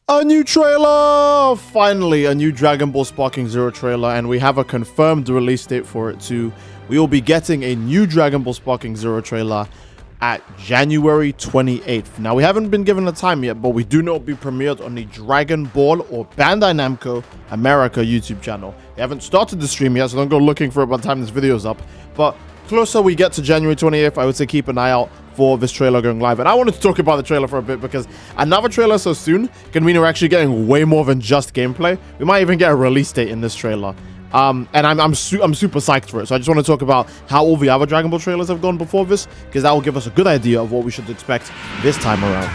A new trailer! Finally, a new Dragon Ball Sparking Zero trailer, and we have a confirmed release date for it too. We will be getting a new Dragon Ball Sparking Zero trailer at January 28th. Now, we haven't been given a time yet, but we do know it will be premiered on the Dragon Ball or Bandai Namco America YouTube channel. They haven't started the stream yet, so don't go looking for it by the time this video is up. But closer we get to January 28th, I would say keep an eye out for this trailer going live. And I wanted to talk about the trailer for a bit because another trailer so soon can mean we're actually getting way more than just gameplay. We might even get a release date in this trailer. And I'm super psyched for it. So I just want to talk about how all the other Dragon Ball trailers have gone before this, because that will give us a good idea of what we should expect this time around.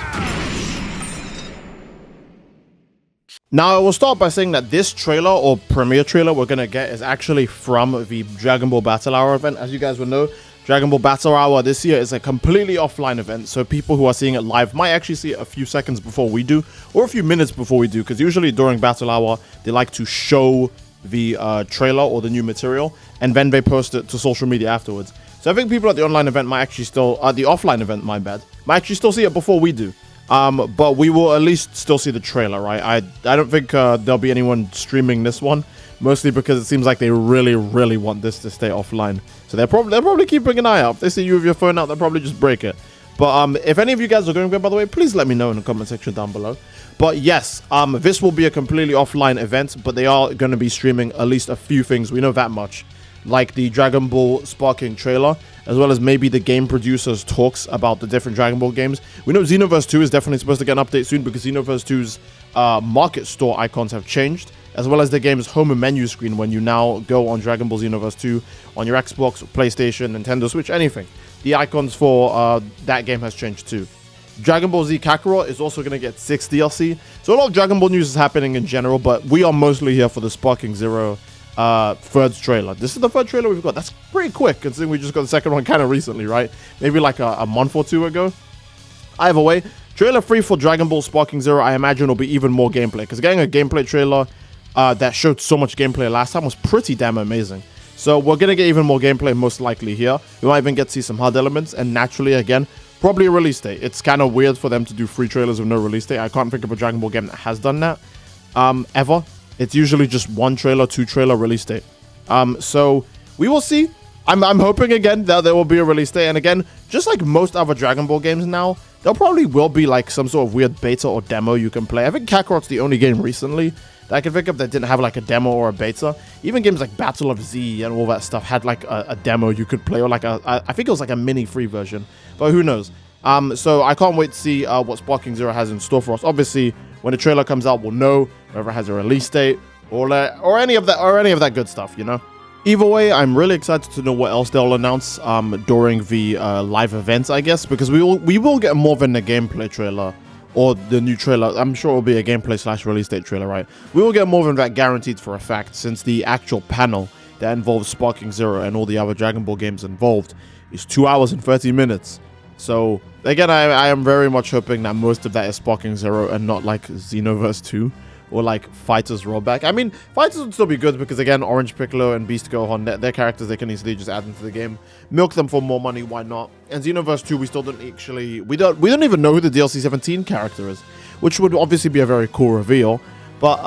Now, I will start by saying that this trailer or premiere trailer we're going to get is actually from the Dragon Ball Battle Hour event. As you guys will know, Dragon Ball Battle Hour this year is a completely offline event, so people who are seeing it live might actually see it a few seconds before we do, or a few minutes before we do, because usually during Battle Hour, they like to show the trailer or the new material, and then they post it to social media afterwards. So I think people at the online event might actually still, the offline event, my bad, might actually still see it before we do. But we will at least still see the trailer, right? I don't think there'll be anyone streaming this one, mostly because it seems like they really want this to stay offline. So they're probably keeping an eye out. If they see you with your phone out, they'll probably just break it. But if any of you guys are going there, by the way, please let me know in the comment section down below. But yes, this will be a completely offline event, but they are going to be streaming at least a few things. We know that much, like the Dragon Ball Sparking trailer, as well as maybe the game producers talks about the different Dragon Ball games. We know Xenoverse 2 is definitely supposed to get an update soon, because Xenoverse 2's market store icons have changed, as well as the game's home and menu screen when you now go on Dragon Ball Xenoverse 2 on your Xbox, PlayStation, Nintendo Switch, anything. The icons for that game has changed too. Dragon Ball Z Kakarot is also going to get 6 DLC. So a lot of Dragon Ball news is happening in general, but we are mostly here for the Sparking Zero third trailer. This is the third trailer we've got. That's pretty quick, considering we just got the second one kind of recently, right? Maybe like a month or two ago. Either way, trailer 3 for Dragon Ball Sparking Zero, I imagine, will be even more gameplay, because getting a gameplay trailer that showed so much gameplay last time was pretty damn amazing. So we're going to get even more gameplay most likely here. We might even get to see some HUD elements, and naturally, again, probably a release date. It's kind of weird for them to do 3 trailers with no release date. I can't think of a Dragon Ball game that has done that ever. It's usually just 1 trailer, 2 trailer release date. So we will see. I'm hoping again that there will be a release date. And again, just like most other Dragon Ball games now, there probably will be like some sort of weird beta or demo you can play. I think Kakarot's the only game recently that I can think of that didn't have like a demo or a beta. Even games like Battle of Z and all that stuff had like a demo you could play, or like I think it was like a mini free version, but who knows. So I can't wait to see what Sparking Zero has in store for us. Obviously, when the trailer comes out, we'll know whether it has a release date or any of that good stuff, you know. Either way, I'm really excited to know what else they'll announce during the live events, I guess, because we will get more than the gameplay trailer or the new trailer. I'm sure it'll be a gameplay / release date trailer, right? We will get more than that guaranteed for a fact, since the actual panel that involves Sparking Zero and all the other Dragon Ball games involved is 2 hours and 30 minutes. So again, I am very much hoping that most of that is Sparking Zero and not like Xenoverse 2 or like Fighters rollback. I mean, Fighters would still be good because, again, Orange Piccolo and Beast Gohan, they're characters they can easily just add into the game. Milk them for more money, why not? And Xenoverse 2, we still don't actually... We don't even know who the DLC 17 character is, which would obviously be a very cool reveal. But,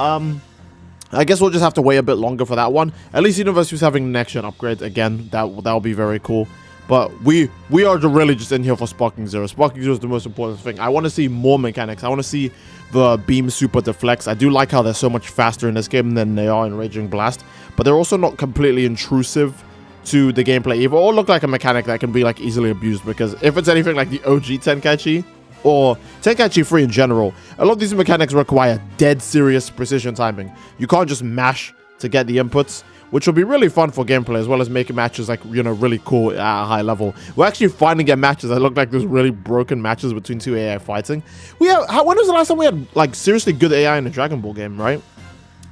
I guess we'll just have to wait a bit longer for that one. At least Xenoverse 2 is having next-gen upgrades. Again, that'll be very cool. But we are really just in here for Sparking Zero. Sparking Zero is the most important thing. I want to see more mechanics. I want to see the beam super deflects. I do like how they're so much faster in this game than they are in Raging Blast. But they're also not completely intrusive to the gameplay either, or look like a mechanic that can be like easily abused. Because if it's anything like the OG Tenkaichi, or Tenkaichi 3 in general, a lot of these mechanics require dead serious precision timing. You can't just mash to get the inputs, which will be really fun for gameplay, as well as making matches like, you know, really cool at a high level. We're actually finally getting matches that look like those really broken matches between 2 AI fighting. When was the last time we had like seriously good AI in a Dragon Ball game, right?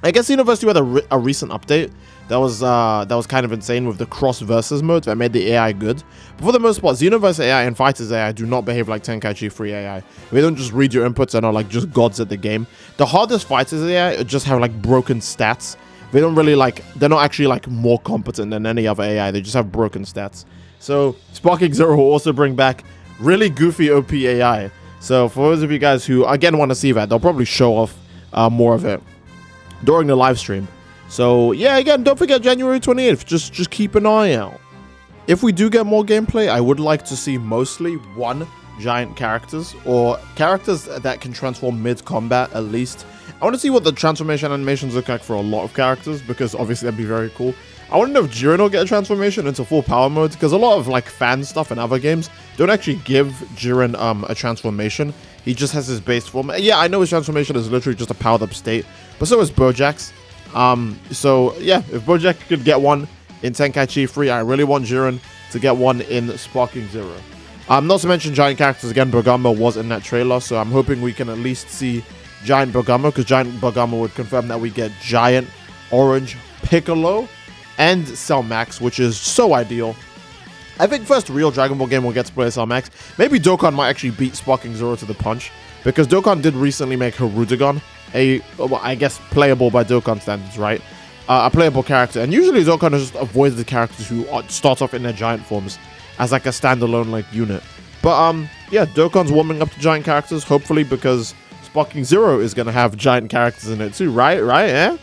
I guess Xenoverse 2 had a recent update that was kind of insane with the cross versus mode that made the AI good. But for the most part, Xenoverse AI and Fighters AI do not behave like Tenkaichi 3 AI. They don't just read your inputs and are like just gods at the game. The hardest Fighters AI just have like broken stats. They don't really they're not actually like more competent than any other AI. They just have broken stats. So Sparking Zero will also bring back really goofy OP AI. So for those of you guys who again want to see that, they'll probably show off more of it during the live stream. So yeah, again, don't forget January 28th. Just keep an eye out. If we do get more gameplay, I would like to see mostly one giant characters or characters that can transform mid-combat at least. I want to see what the transformation animations look like for a lot of characters, because obviously that'd be very cool. I want to know if Jiren will get a transformation into full power mode, because a lot of like fan stuff in other games don't actually give Jiren a transformation. He just has his base form. Yeah, I know his transformation is literally just a powered up state, but so is Bojack's. So yeah, if Bojack could get one in Tenkaichi 3, I really want Jiren to get one in Sparking Zero. Not to mention giant characters again. Bergamo was in that trailer, so I'm hoping we can at least see Giant Bergamo, because Giant Bergamo would confirm that we get Giant Orange Piccolo and Cell Max, which is so ideal. I think first real Dragon Ball game we'll get to play Cell Max. Maybe Dokkan might actually beat Sparking Zero to the punch, because Dokkan did recently make Hirudegan well, I guess playable by Dokkan standards, right? A playable character, and usually Dokkan just avoids the characters who start off in their giant forms as like a standalone like unit. But yeah, Dokkan's warming up to giant characters, hopefully, because Sparking Zero is gonna have giant characters in it too, right? Yeah.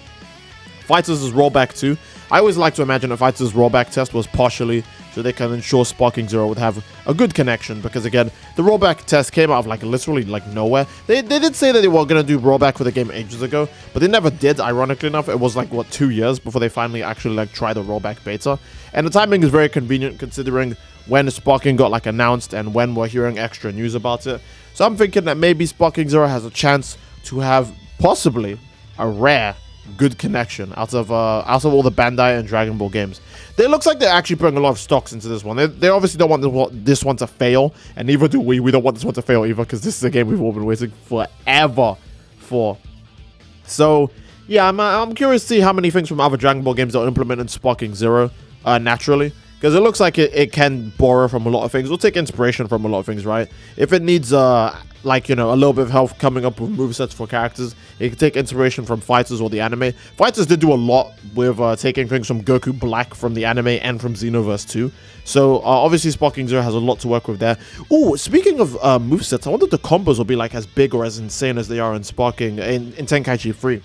Fighters' rollback too. I always like to imagine a Fighters' rollback test was partially so they can ensure Sparking Zero would have a good connection, because again, the rollback test came out of like literally like nowhere. They did say that they were gonna do rollback for the game ages ago, but they never did. Ironically enough, it was like what, 2 years before they finally actually like tried the rollback beta, and the timing is very convenient considering when Sparking got like announced and when we're hearing extra news about it. So I'm thinking that maybe Sparking Zero has a chance to have possibly a rare good connection out of all the Bandai and Dragon Ball games. It looks like they're actually putting a lot of stocks into this one. They obviously don't want this one to fail, and neither do we. We don't want this one to fail either, because this is a game we've all been waiting forever for. So yeah, I'm curious to see how many things from other Dragon Ball games they'll implement in Sparking Zero naturally, because it looks like it can borrow from a lot of things. We'll take inspiration from a lot of things, right? If it needs like, you know, a little bit of help coming up with movesets for characters, it can take inspiration from Fighters or the anime. Fighters did do a lot with taking things from Goku Black from the anime and from Xenoverse too. So obviously Sparking Zero has a lot to work with there. Oh, speaking of movesets, I wonder if the combos will be like as big or as insane as they are in Sparking in Tenkaichi 3.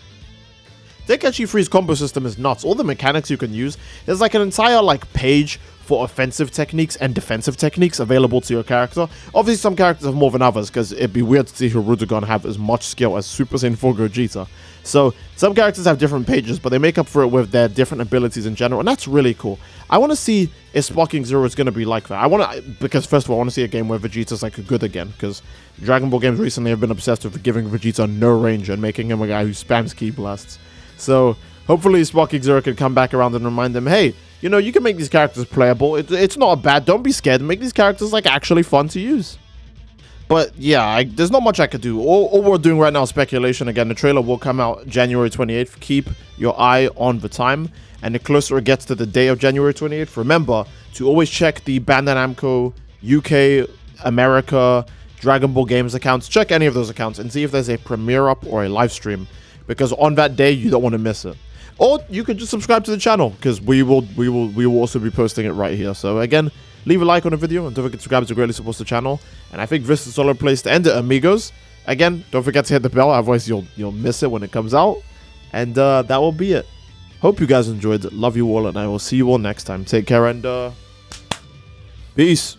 Tenkaichi 3's combo system is nuts. All the mechanics you can use, there's like an entire like page for offensive techniques and defensive techniques available to your character. Obviously some characters have more than others, because it'd be weird to see Hirudegan have as much skill as Super Saiyan 4 Gogeta. So some characters have different pages, but they make up for it with their different abilities in general, and that's really cool. I want to see if Sparking Zero is going to be like that. Because first of all, I want to see a game where Vegeta's like good again, because Dragon Ball games recently have been obsessed with giving Vegeta no range and making him a guy who spams ki blasts. So hopefully Sparking Zero can come back around and remind them, hey, you know, you can make these characters playable. It's not bad. Don't be scared. Make these characters like actually fun to use. But yeah, there's not much I could do. All we're doing right now is speculation. Again, the trailer will come out January 28th. Keep your eye on the time. And the closer it gets to the day of January 28th, remember to always check the Bandai Namco UK, America, Dragon Ball Games accounts. Check any of those accounts and see if there's a premiere up or a live stream, because on that day you don't want to miss it. Or you could just subscribe to the channel, because we will also be posting it right here. So again, leave a like on the video and don't forget to subscribe to greatly support the channel. And I think this is a solid place to end it, amigos. Again, don't forget to hit the bell, otherwise you'll miss it when it comes out. And that will be it. Hope you guys enjoyed. Love you all, and I will see you all next time. Take care and peace.